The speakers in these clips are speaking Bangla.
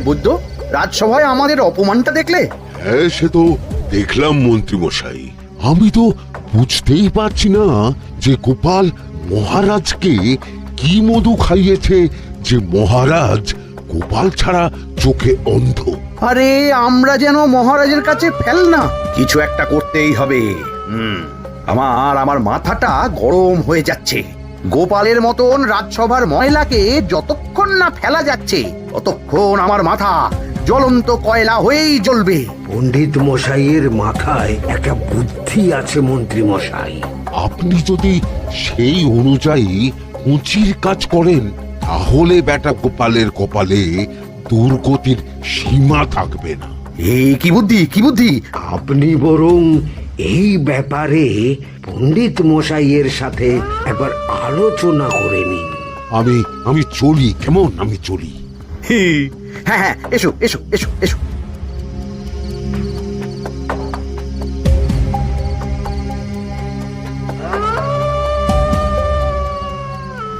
বুদ্ধ, রাজসভায় আমাদের অপমানটা দেখলে? হ্যাঁ, সে তো দেখলাম মন্ত্রী মশাই। আমি তো বুঝতেই পারছি না যে গোপাল মহারাজকে কি মধু খাইয়েছে যে মহারাজ গোপাল ছাড়া চোখে অন্ধ। আরে আমরা যেন মহারাজের কাছে ফেল না, কিছু একটা করতেই হবে। আমার মাথাটা গরম হয়ে যাচ্ছে। গোপালের মতন রাজসভার ময়লাকে যতক্ষণ না ফেলা যাচ্ছে ততক্ষণ আমার মাথা জ্বলন্ত কয়লা হয়েই জ্বলবে। পণ্ডিত মশাইয়ের মাথায় একটা বুদ্ধি আছে মন্ত্রী মশাই। আপনি যদি সেই অনুযায়ী উঁচির কাজ করেন তাহলে বেটা গোপালের কপালে দুর্গতির সীমা থাকবে না। এই কি বুদ্ধি, কি বুদ্ধি? আপনি বরং এই ব্যাপারে পণ্ডিত মশাইয়ের সাথে একবার আলোচনা করে নিন। আমি চলি, কেমন? আমি চলি। হ্যাঁ হ্যাঁ, এসো এসো এসো এসো।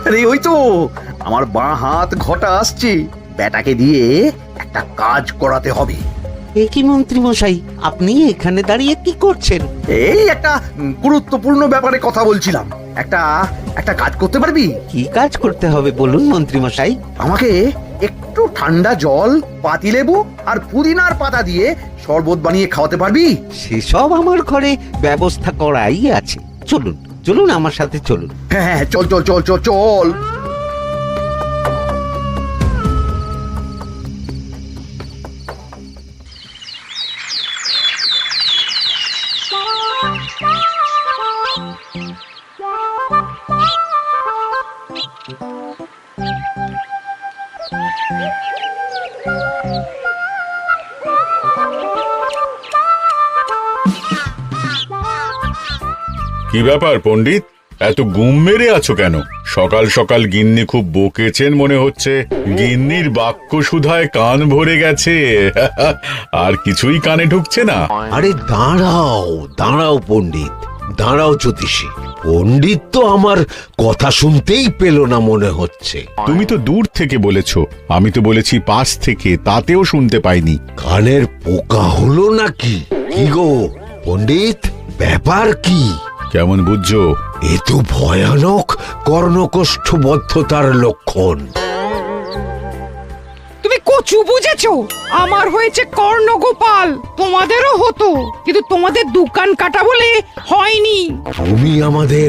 আরে ওই তো আমার বাঁ হাত ঘটা আসছে, বেটাকে দিয়ে একটা কাজ করাতে হবে। এ কি মন্ত্রী মশাই, আপনি এখানে দাঁড়িয়ে কি করছেন? এই একটা গুরুত্বপূর্ণ ব্যাপারে কথা বলছিলাম। একটা কাজ করতে পারবি? কি কাজ করতে হবে বলুন মন্ত্রী মশাই। আমাকে একটু ঠান্ডা জল, পাতিলেবু আর পুদিনার পাতা দিয়ে শরবত বানিয়ে খাওয়াতে পারবি? সেসব আমার ঘরে ব্যবস্থা করাই আছে। চলুন চলুন, আমার সাথে চলুন। হ্যাঁ হ্যাঁ, চল চল চল চল চল। কি ব্যাপার পণ্ডিত, এত গুম মেরে আছো কেন? সকাল সকাল গিন্নি খুব বকেছেন মনে হচ্ছে। গিন্নির বাক্য সুধায় কান ভরে গেছে, আর কিছুই কানে ঢুকছে না। আরে দাঁড়াও দাঁড়াও পণ্ডিত, দাঁড়াও জ্যোতিষী। পণ্ডিত তো আমার কথা শুনতেই পেল না মনে হচ্ছে। তুমি তো দূর থেকে বলেছো, আমি তো বলেছি পাশ থেকে, তাতেও শুনতে পাইনি। কানের পোকা হলো নাকি? কি গো পণ্ডিত, ব্যাপার কি? কেমন বুঝছো? এ তো ভয়ানক কর্ণকোষ্ঠবদ্ধতার লক্ষণ। তুমি কচু বুঝেছো? আমার হয়েছে কর্ণগোপাল, তোমাদেরও হতো, কিন্তু তোমাদের দোকান কাটা বলে হয়নি। তুমি আমাদের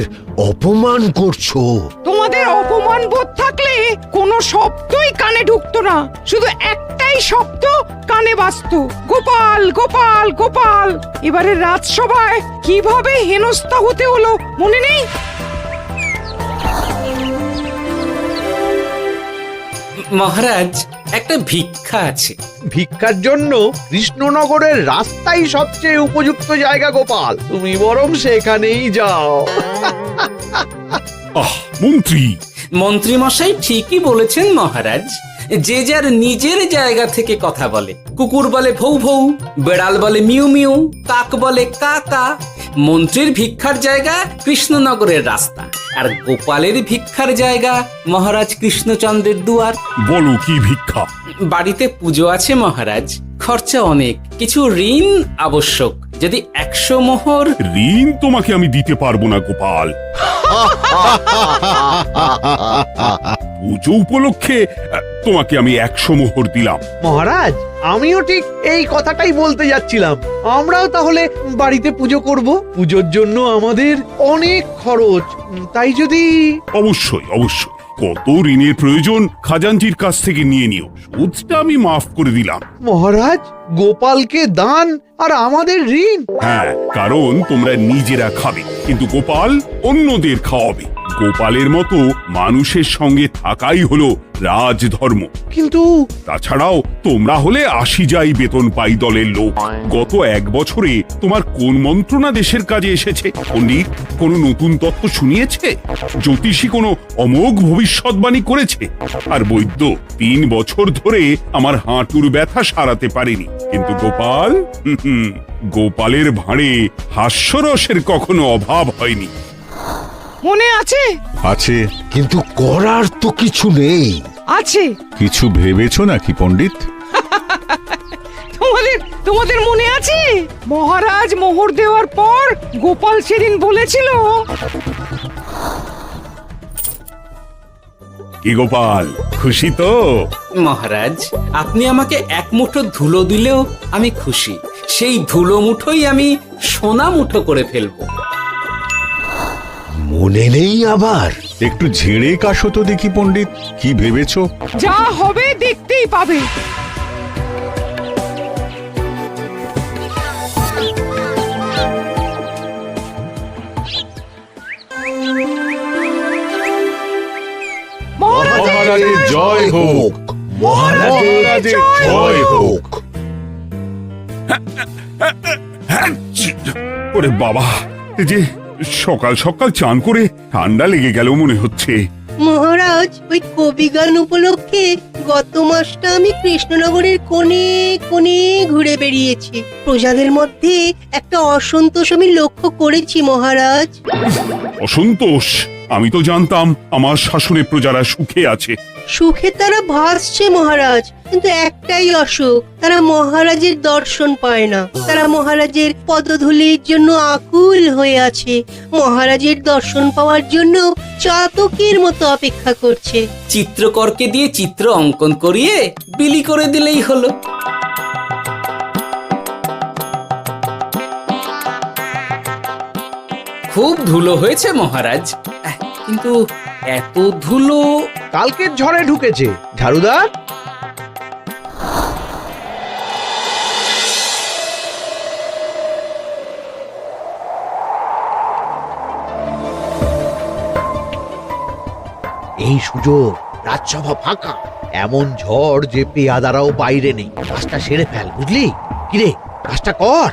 অপমান করছো। তোমাদের অপমান বোধ থাকলে কোনো শব্দই কানে ঢুকতো না, শুধু একটাই শব্দ কানে বাজতো, গোপাল গোপাল গোপাল। এবারে রাজসভায় কিভাবে হেনস্থা হতে হলো মনে নেই? মহারাজ, একটা ভিক্ষা আছে। ভিক্ষার জন্য কৃষ্ণনগরের রাস্তাই সবচেয়ে উপযুক্ত জায়গা গোপাল, তুমি বরং সেখানেই যাও। মন্ত্রী মন্ত্রী মশাই ঠিকই বলেছেন মহারাজ। যে যার নিজের জায়গা থেকে কথা বলে। কুকুর বলে ভৌ ভৌ, বেড়াল বলে মিউ মিউ, কাক বলে কা কা। মন্ত্রীর ভিক্ষার জায়গা কৃষ্ণনগরের রাস্তা, আর গোপালের ভিক্ষার জায়গা মহারাজ কৃষ্ণচন্দ্রের দুয়ার। বলো কি ভিক্ষা? বাড়িতে পুজো আছে মহারাজ, খরচা অনেক, কিছু ঋণ আবশ্যক। যদি 100 মোহর। ঋণ তোমাকে আমি দিতে পারবো না গোপাল। পুজো উপলক্ষে তোমাকে আমি 100 মোহর দিলাম। মহারাজ, আমিও ঠিক এই কথাটাই বলতে যাচ্ছিলাম। আমরাও তাহলে বাড়িতে পুজো করব। পুজোর জন্য আমাদের অনেক খরচ, তাই যদি... অবশ্যই অবশ্যই, কত ঋণের প্রয়োজন খাজাঞ্চির কাছ থেকে নিয়ে নিও, সুদটা আমি মাফ করে দিলাম। মহারাজ, গোপালকে দান আর আমাদের ঋণ? হ্যাঁ, কারণ তোমরা নিজেরা খাবে, কিন্তু গোপাল অন্যদের খাওয়াবে। গোপালের মতো মানুষের সঙ্গে থাকাই হলো রাজধর্ম। কিন্তু তাছাড়াও তোমরা হলে 80 যাই বেতন পাই দলের লোক। গত 1 বছরে তোমার কোন মন্ত্রণা দেশের কাজে এসেছে? পণ্ডিত কোনো নতুন তত্ত্ব শুনিয়েছে? জ্যোতিষী কোনো অমোঘ ভবিষ্যৎবাণী করেছে? আর বৈদ্য 3 বছর ধরে আমার হাঁটুর ব্যথা সারাতে পারেনি। কিন্তু গোপাল, গোপালের ভাঁড়ে হাস্যরসের কখনো অভাব হয়নি। মনে আছে? আছে। কিন্তু করার তো কিছু নেই। আছে। কিছু ভেবেছো নাকি পণ্ডিত? তোমাদের মনে আছে মহারাজ মোহর দেওয়ার পর গোপাল সেদিন বলেছিল, কি গোপাল, খুশি তো? মহারাজ আপনি আমাকে এক মুঠো ধুলো দিলেও আমি খুশি। সেই ধুলো মুঠোই আমি সোনা মুঠো করে ফেলবো। মনে নেই আবার? একটু ঝেড়ে কাশো তো দেখি পণ্ডিত, কি ভেবেছো? যা হবে দেখতেই পাবে। মহারাজের জয় হোক, মহারাজের জয় হোক। ওরে বাবা, এই যে সকাল সকাল চান করে ঠান্ডা লেগে গেল মনে হচ্ছে। মহারাজ, ওই কবি গান উপলক্ষে গত মাসটা আমি কৃষ্ণনগরের কোণে কোণে ঘুরে বেরিয়েছি। প্রজাদের মধ্যে একটা অসন্তোষ আমি লক্ষ্য করেছি মহারাজ। অসন্তোষ? আমি তো জানতাম আমার শাসনে প্রজারা সুখে আছে। সুখে তারা ভাসছে মহারাজ, কিন্তু একটাই অসুখ, তারা মহারাজের দর্শন পায় না। তারা মহারাজের পদধূলির জন্য আকুল হয়ে আছে, মহারাজের দর্শন পাওয়ার জন্য চাতকের মতো অপেক্ষা করছে। চিত্রকরকে দিয়ে চিত্র অঙ্কন করিয়ে বিলি করে দিলেই হলো। খুব ধুলো হয়েছে মহারাজ, কিন্তু এত ধুলো। কালকের ঝড়ে ঢুকেছে। ঝাড়ুদার, এই সুযোগ, রাজসভা ফাঁকা, এমন ঝড় যে পেয়াদারাও বাইরে নেই। কাজটা সেরে ফেল, বুঝলি? কিরে, কাজটা কর।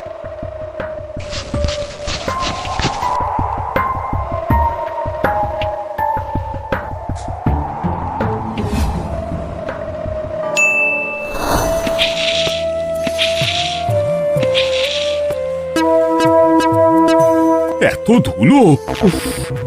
এত ধুলো!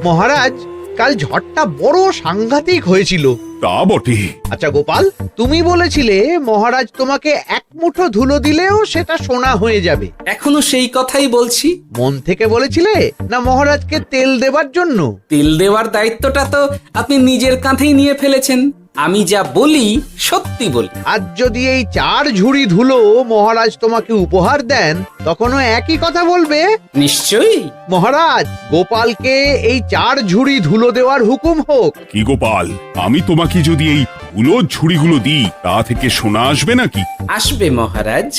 মহারাজ, কাল ঝড়টা বড় সাংঘাতিক হয়েছিল। তা বটে। আচ্ছা গোপাল, তুমি বলেছিলে মহারাজ তোমাকে এক মুঠো ধুলো দিলেও সেটা সোনা হয়ে যাবে। এখনো সেই কথাই বলছি। মন থেকে বলেছিলে না মহারাজকে তেল দেবার জন্য? তেল দেওয়ার দায়িত্বটা তো আপনি নিজের কাঁধেই নিয়ে ফেলেছেন। আমি যা বলি সত্যি বলি। আজ যদি এই 4 ঝুড়ি ধুলো মহারাজ তোমাকে উপহার দেন, তখনও একই কথা বলবে? নিশ্চয়ই। মহারাজ, গোপালকে এই 4 ঝুড়ি ধুলো দেওয়ার হুকুম হোক। কি গোপাল, আমি তোমাকে যদি এই ধুলো ঝুড়িগুলো দিই, তা থেকে সোনা আসবে নাকি? আসবে মহারাজ,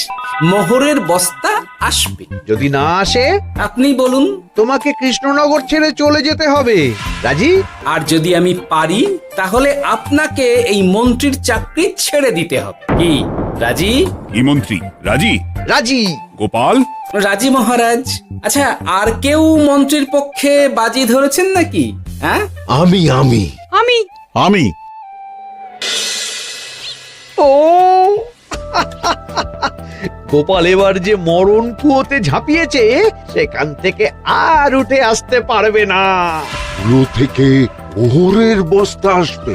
মোহরের বস্তা আসবে। যদি না আসে, আপনি বলুন। তোমাকে কৃষ্ণনগর ছেড়ে চলে যেতে হবে। রাজি? আর যদি আমি পারি, তাহলে আপনাকে এই মন্ত্রীর চাকরি ছেড়ে দিতে হবে। কি রাজি? কি মন্ত্রী, রাজি? রাজি। গোপাল? রাজি মহারাজ। আচ্ছা, আর কেউ মন্ত্রীর পক্ষে বাজি ধরেছেন নাকি? হ্যাঁ, আমি আমি আমি ও গোপাল এবার যে মরণ কুয়োতে ঝাঁপিয়েছে, সেখান থেকে আর উঠে আসতে পারবে না। কুলো থেকে মোহরের বস্তা আসবে,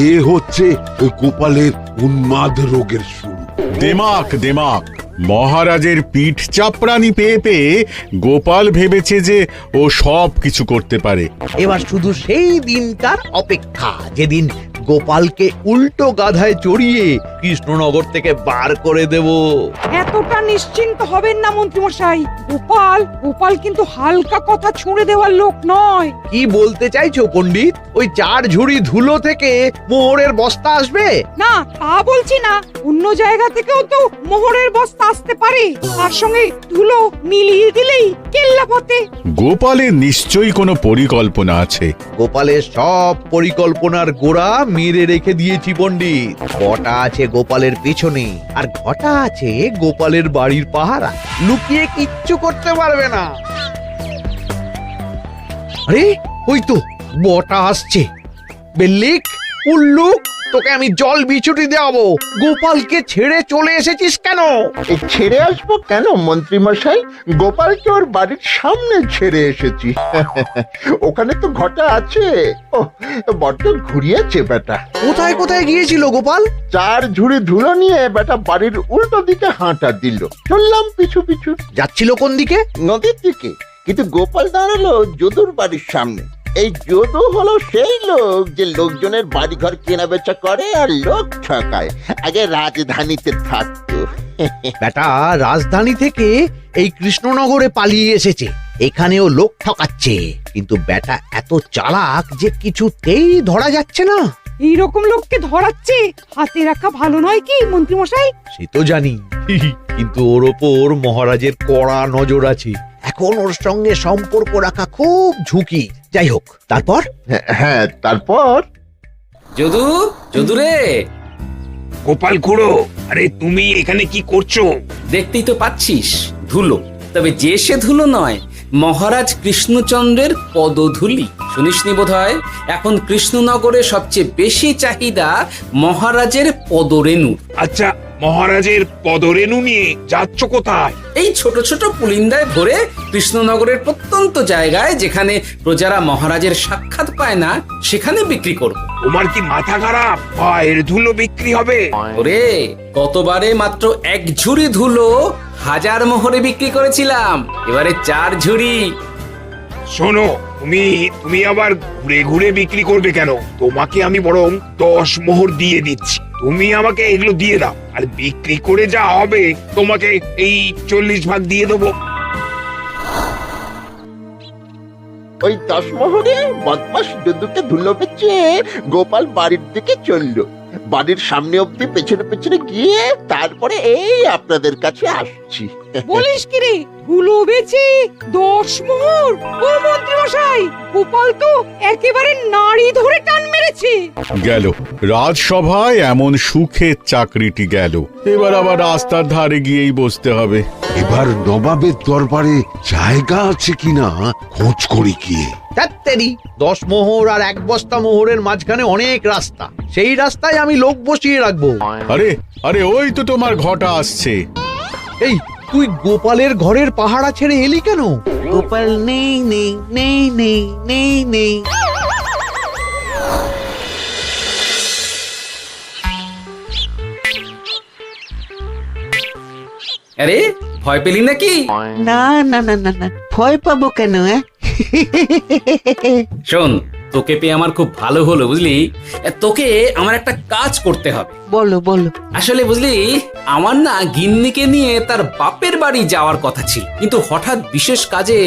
এ হচ্ছে গোপালের উন্মাদ রোগের শুরু। দেমাক দেমাক, মহারাজের পিঠ চাপড়ানি পেয়ে পেয়ে গোপাল ভেবেছে যে ও সব কিছু করতে পারে। এবার শুধু সেই দিনটার অপেক্ষা, যেদিন গোপালকে উল্টো গাধায় চড়িয়ে কৃষ্ণনগর থেকে বার করে দেব। এতটা নিশ্চিন্ত হবেন না মন্ত্রীমশাই। গোপাল কিন্তু হালকা কথা ছুঁড়ে দেওয়ার লোক নয়। কি বলতে চাইছো পণ্ডিত? ওই 4 ঝুড়ি ধুলো থেকে মোহরের বস্তা আসবে? না, তা বলছি না। অন্য জায়গা থেকেও তো মোহরের বস্তা আসতে পারে। তার সঙ্গে ধুলো মিলিয়ে দিলেই কেল্লা ফতে। গোপালের নিশ্চয়ই কোনো পরিকল্পনা আছে। গোপালের সব পরিকল্পনার গোড়া মেরে রেখে দিয়েছি পণ্ডিত। ঘটা আছে গোপালের পেছনে, আর ঘটা আছে গোপালের বাড়ির পাহারা। লুকিয়ে কিচ্ছু করতে পারবে না। আরে ওই তো বটা আসছে। বেল্লিক, উল্লুক, তোকে আমি জল বিছুটি দেওয়াবো। গোপালকে ছেড়ে চলে এসেছিস কেন? ছেড়ে আসবো কেন মন্ত্রী মশাই? গোপালকে ওর বাড়ির সামনে ছেড়ে এসেছি। ওখানে তো ঘটা আছে। ও বড্ড ঘুরিয়েছে বেটা। কোথায় কোথায় গিয়েছিল গোপাল? 4 ঝুড়ি ধুলো নিয়ে বেটা বাড়ির উল্টো দিকে হাঁটা দিল। চললাম পিছু পিছু। যাচ্ছিল কোন দিকে? নদীর দিকে। কিন্তু গোপাল দাঁড়ালো যদুর বাড়ির সামনে। এই যদু হলো সেই লোক যে লোকজনের বাড়িঘর কেনা বেচা করে আর লোক ঠকায়। আগে রাজধানীতে থাকতো। বেটা রাজধানী থেকে এই কৃষ্ণনগরে পালিয়ে এসেছে, এখানেও লোক ঠকাচ্ছে। কিন্তু বেটা এত চালাক যে কিছুতেই ধরা যাচ্ছে না। এইরকম লোককে ধরাচ্ছে হাতে রাখা ভালো নয় কি মন্ত্রী মশাই? সে তো জানি, কিন্তু ওর ওপর মহারাজের কড়া নজর আছে। এখন ওর সঙ্গে সম্পর্ক রাখা খুব ঝুঁকি। যাই হোক, তারপর? হ্যাঁ তারপর যদু, যদু রে, গোপাল খুড়ো, আরে তুমি এখানে কি করছো? দেখতেই তো পাচ্ছিস ধুলো। তবে যে সে ধুলো নয়, মহারাজ কৃষ্ণচন্দ্রের পদধূলি। শুনিসনি বোধহয় এখন কৃষ্ণনগরে সবচেয়ে বেশি চাহিদা মহারাজের পদরেণু। আচ্ছা, মহারাজের পদরেণু নিয়ে যাচ্ছ কোথায়? এই ছোট ছোট পুলিন্দায় ভরে কৃষ্ণনগরের প্রত্যন্ত জায়গায় যেখানে প্রজারা মহারাজের সাক্ষাৎ পায় না সেখানে বিক্রি করব। তোমার কি মাথা খারাপ? পায়ের ধুলো বিক্রি হবে? ওরে, গতবারে মাত্র 1 ঝুড়ি ধুলো 1000 মোহরে বিক্রি করেছিলাম, এবারে 4 ঝুড়ি। শোনো, তুমি আবার ঘুরে ঘুরে বিক্রি করবে কেন? তোমাকে আমি বরং 10 মোহর দিয়ে দিচ্ছি। তুমি আমাকে এগুলো দিয়ে দাও, আর বিক্রি করে যা হবে তোমাকে এই 40 ভাগ দিয়ে দেবো। ওই 10 মোহরে বদমাস যদুকে ধুলো বেচে গোপাল বাড়ির দিকে চললো। বাড়ির সামনে অব্দি পেছনে পেছনে গিয়ে তারপরে এই আপনাদের কাছে আসছি। বলিস কি রে, ধুলো বেচে 10 মোহর? ও মন্ত্রী মশাই, গোপাল তো একেবারে নাড়ি ধরে টান মেরেছে। গেল রাজসভায় এমন সুখের চাকরিটি গেল। এবার আবার রাস্তার ধারে গিয়েই বসতে হবে। এবার নবাবের দরবারে জায়গা আছে কিনা খোঁজ করি গিয়ে। তাত্তেরি, 10 মোহর আর 1 বস্তা মোহরের মাঝখানে অনেক রাস্তা। সেই রাস্তায় আমি লোক বসিয়ে রাখবো। আরে আরে, ওই তো তোমার ঘটা আসছে। এই, তুই গোপালের ঘরের পাহারা ছেড়ে এলি কেন? গোপাল নেই নেই নেই নেই নেই নেই। আরে, ভয় পেলি নাকি? না না না না না, ভয় পাবো কেন? শোন, তোকে পেয়ে আমার খুব ভালো হলো বুঝলি। তোকে আমার একটা কাজ করতে হবে। বলো বলো। আসলে বুঝলি, আমার না গিন্নিকে নিয়ে তার বাপের বাড়ি যাওয়ার কথা ছিল, কিন্তু হঠাৎ বিশেষ কাজে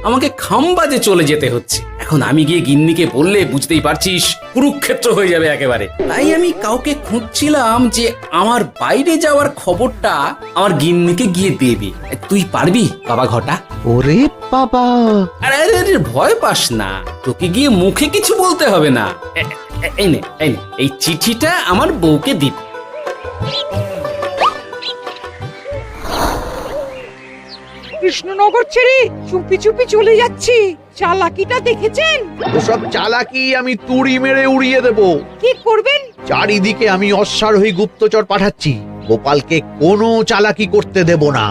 আমাকে খামবাজে চলে যেতে হচ্ছে। এখন আমি গিয়ে গিন্নিকে বললে বুঝতেই পারছিস কুরুক্ষেত্র হয়ে যাবে একেবারে। তাই আমি কাউকে খুঁজছিলাম যে আমার বাইরে যাওয়ার খবরটা আমার গিন্নিকে গিয়ে দেবে। তুই পারবি বাবা ঘটা? ওরে বাবা, আরে আরে আরে, ভয় পাস না, তোকে গিয়ে মুখে কিছু বলতে হবে না। এই নে, এই চিঠিটা আমার বউকে দিবি। কৃষ্ণনগর ছেড়ে চুপি চুপি চলে যাচ্ছি, চালাকিটা দেখেছেন? ওসব চালাকি আমি তুড়ি মেরে উড়িয়ে দেব। কি করবেন? চারিদিকে আমি অশ্বারোহী গুপ্তচর পাঠাচ্ছি। গোপালকে কোনো চালাকি করতে দেব না।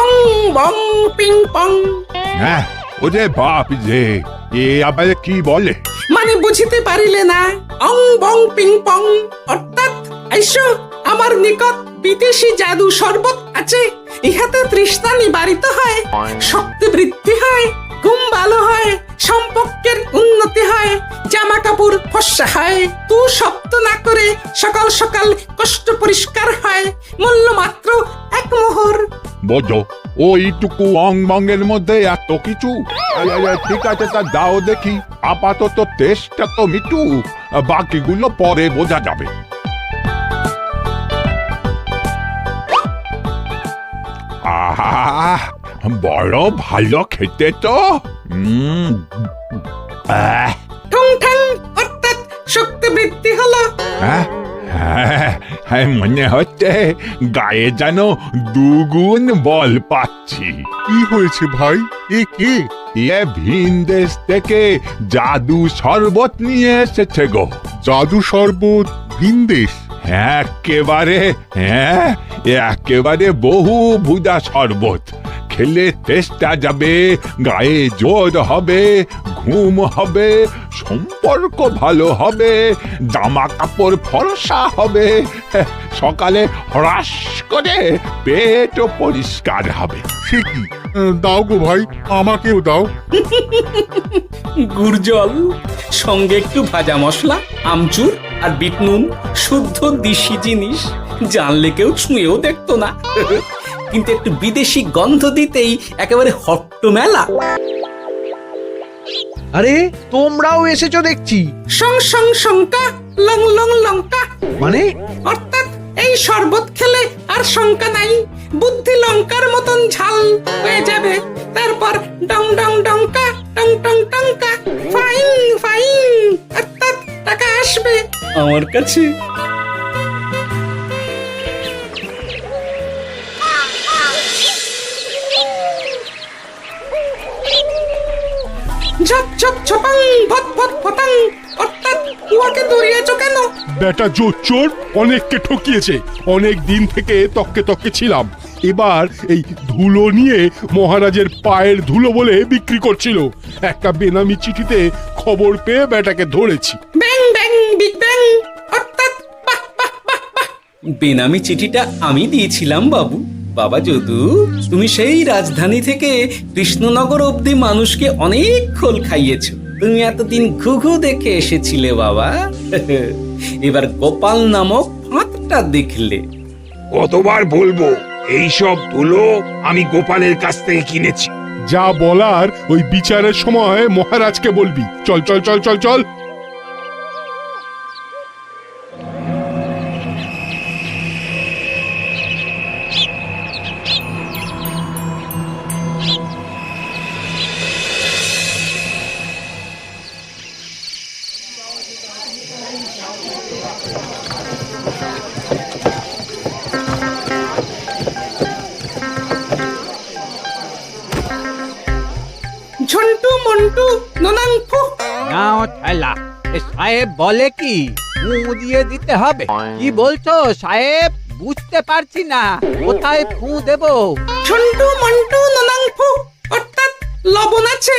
অং বং পিং পং। হ্যাঁ, ওরে বাপ রে, এ আবার কি বলে? মানে বুঝিতে পারিলে না? অং বং পিং পং অর্থাৎ আইসো আমার নিকট বিদেশি জাদু শরবত আছে। ইহাতে তৃষ্ণা নিবারিত হয়, শক্তি বৃদ্ধি হয়, ঘুম ভালো হয়, সম্পর্কের উন্নতি হয়, জামা কাপড় ফর্সা হয়, তু শব্দ না করে সকাল সকাল কষ্ট পরিষ্কার হয়। মূল্য মাত্র 1 মোহর। বোঝো, ওইটুকু অং বঙ্গের মধ্যে এত কিছু? ঠিক আছে, তা দাও দেখি। আপাতত টেস্টটা তো মিটুক, বাকিগুলো পরে বোঝা যাবে। বড় ভালো খেতে তো আহ, ঠং ঠং অর্থাৎ শক্তি বৃদ্ধি হলো। হ্যাঁ, হ্যাঁ, মনে হচ্ছে গায়ে যেন দুগুণ বল পাচ্ছি। কি হয়েছে ভাই? এ কে? এ ভিন দেশ থেকে জাদু শরবত নিয়ে এসেছে গো। জাদু শরবত ভিন দেশ? একেবারে বহু ভুজা শরবত। খেলে তেষ্টা যাবে, গায়ে জোর হবে, ঘুম হবে, সম্পর্ক ভালো হবে, জামা কাপড় ফর্সা হবে, সকালে হ্রাস করে পেটও পরিষ্কার হবে। সে কি? দাও গো ভাই, আমাকেও দাও। গুড় জল, সঙ্গে একটু ভাজা মশলা, আমচুর আর বিট নুন, শুদ্ধ দেশি জিনিস। জানলে কেউ ছুঁয়েও দেখতো না, কিন্তু একটু বিদেশি গন্ধ দিতেই একেবারে হট্ট মেলা। আরে তোমরাও এসেছো দেখছি। সং সং শঙ্কা, লং লং লঙ্কা। মানে অর্থাৎ এই শরবত খেলে আর শঙ্কা নাই, বুদ্ধি লঙ্কার মতন ঝাল হয়ে যাবে। তারপর ডং ডং ডঙ্কা, টং টং টঙ্কা, ফাইন ফাইন, অর্থাৎ টাকা আসবে আমার কাছে। ঝপ ঝপ ঝপাং, ভট ভট ফটাং, অর্থাৎ উহাকে দৌড়িয়েছো কেন? বেটা জোচ্চোর অনেককে ঠকিয়েছে। অনেক দিন থেকে তককে তককে ছিলাম। এবার এই ধুলো নিয়ে মহারাজের পায়ের ধুলো বলে বিক্রি করছিল। একটা বেনামি চিঠিতে খবর পেয়ে বেটাকে ধরেছি। ব্যাং ব্যাং বিগ ব্যাং, অর্থাৎ বাহ বাহ বাহ বাহ। বেনামি চিঠিটা আমি দিয়েছিলাম বাবু। বাবা যদু, তুমি সেই রাজধানী থেকে কৃষ্ণনগর অবধি মানুষকে অনেক খোল খাইয়েছো। তুমি এতদিন ঘুঘু দেখে এসেছিলে বাবা, এবার গোপাল নামক ফাঁদটা দেখলে। কতবার বলবো এইসব ধুলো আমি গোপালের কাছ থেকে কিনেছি। যা বলার ওই বিচারের সময় মহারাজকে বলবি। চল চল চল চল চল। ঝন্টু মন্টু ননাং ফু। নাও ঠেলা। সাহেব বলে কি ফু দিয়ে দিতে হবে? কি বলছো সাহেব? বুঝতে পারছি না, কোথায় ফু দেব? ঝন্টু মন্টু ননাং ফু, অর্থাৎ লবণ আছে?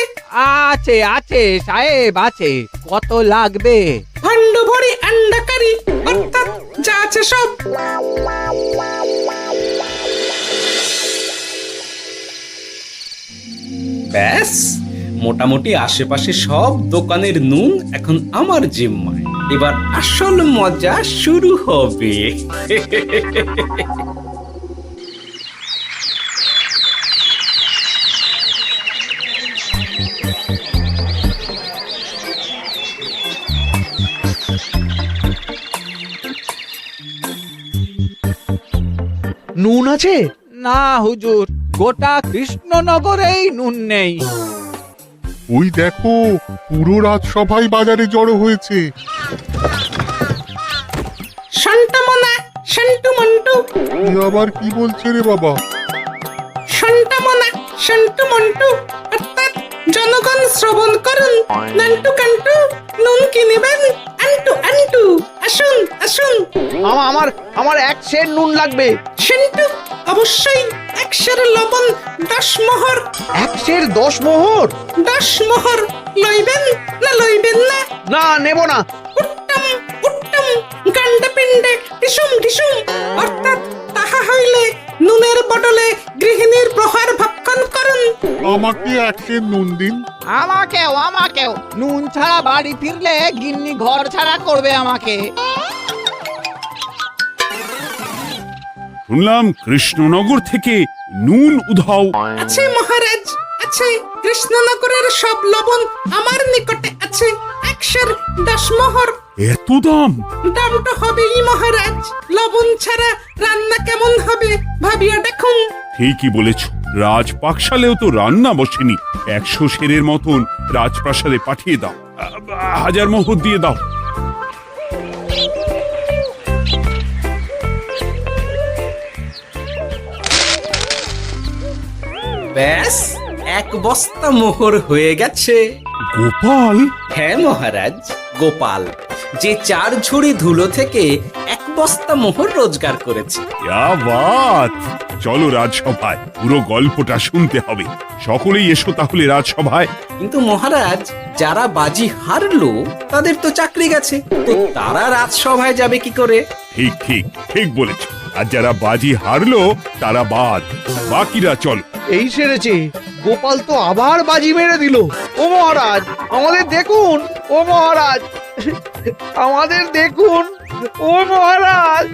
আছে আছে সাহেব আছে। কত লাগবে? ভণ্ড ভরি আন্ডাকারি, অর্থাৎ যা আছে সব। ব্যাস, মোটামুটি আশেপাশে সব দোকানের নুন এখন আমার জিম্মায়। এবার আসল মজা শুরু হবে। নুন আছে? না হুজুর, গোটা কৃষ্ণনগরেই নুন নেই। ওই দেখো, পুরো রাজসভাই বাজারে জড়ো হয়েছে। শান্তামনা, শান্টু মন্টু, এ আবার কি বলছে রে বাবা? শান্তামনা, শান্টু মন্টু, অর্থাৎ জনগণ শ্রবণ করুন। নান্টু কান্টু, নুন কিনেবেন, আন্টু আন্টু, আসুন আসুন। আমার আমার এক সের নুন লাগবে। শান্টু, অবশ্যই 100 লবণ 10 মোহর। 10 মোহর? 10 মোহর লইবেন না লইবেন না? না, নেব না। উত্তম উত্তম, গান্ডা পিণ্ডে ঢিসুম ঢিসুম, অর্থাৎ তাহা হইলে নুনের বদলে গৃহিণীর প্রহার ভক্ষণ করুন। আমাকে এক সের নুন দিন। আমাকেও আমাকেও। নুন ছাড়া বাড়ি ফিরলে গিন্নি ঘর ছাড়া করবে আমাকে। শুনলাম কৃষ্ণনগর থেকে নুন উধাও। আছে মহারাজ, আছে। কৃষ্ণনগরের সব লবণ আমার নিকটে আছে। 110 মোহর। এত দাম? দাম তো হবেই মহারাজ। লবণ ছাড়া রান্না কেমন হবে ভাবিয়া দেখুন। ঠিকই বলেছ। রাজপাকশালেও তো রান্না বসেনি। 100 সেরের মতন রাজপ্রাসাদে পাঠিয়ে দাও। 1000 মোহর দিয়ে দাও। ব্যাস 1 বস্তা মোহর হয়ে গেছে। গোপাল, হ্যাঁ মহারাজ, গোপাল যে 4 ঝুড়ি ধুলো থেকে 1 বস্তা মোহর রোজগার করেছে। ইয়া বাত! চলো রাজসভায়, পুরো গল্পটা শুনতে হবে। সকলেই এসো তাহলে রাজসভায়। কিন্তু মহারাজ, যারা বাজি হারলো তাদের তো চাকরি গেছে, তো তারা রাজসভায় যাবে কি করে? ঠিক ঠিক ঠিক বলেছ। আর যারা বাজি হারলো তারা বাদ, বাকিরা চলো। এই সেরেছে, গোপাল তো আবার বাজি মেরে দিল। ও মহারাজ, আমাদের দেখুন। ও মহারাজ, আমাদের দেখুন। ও মহারাজ।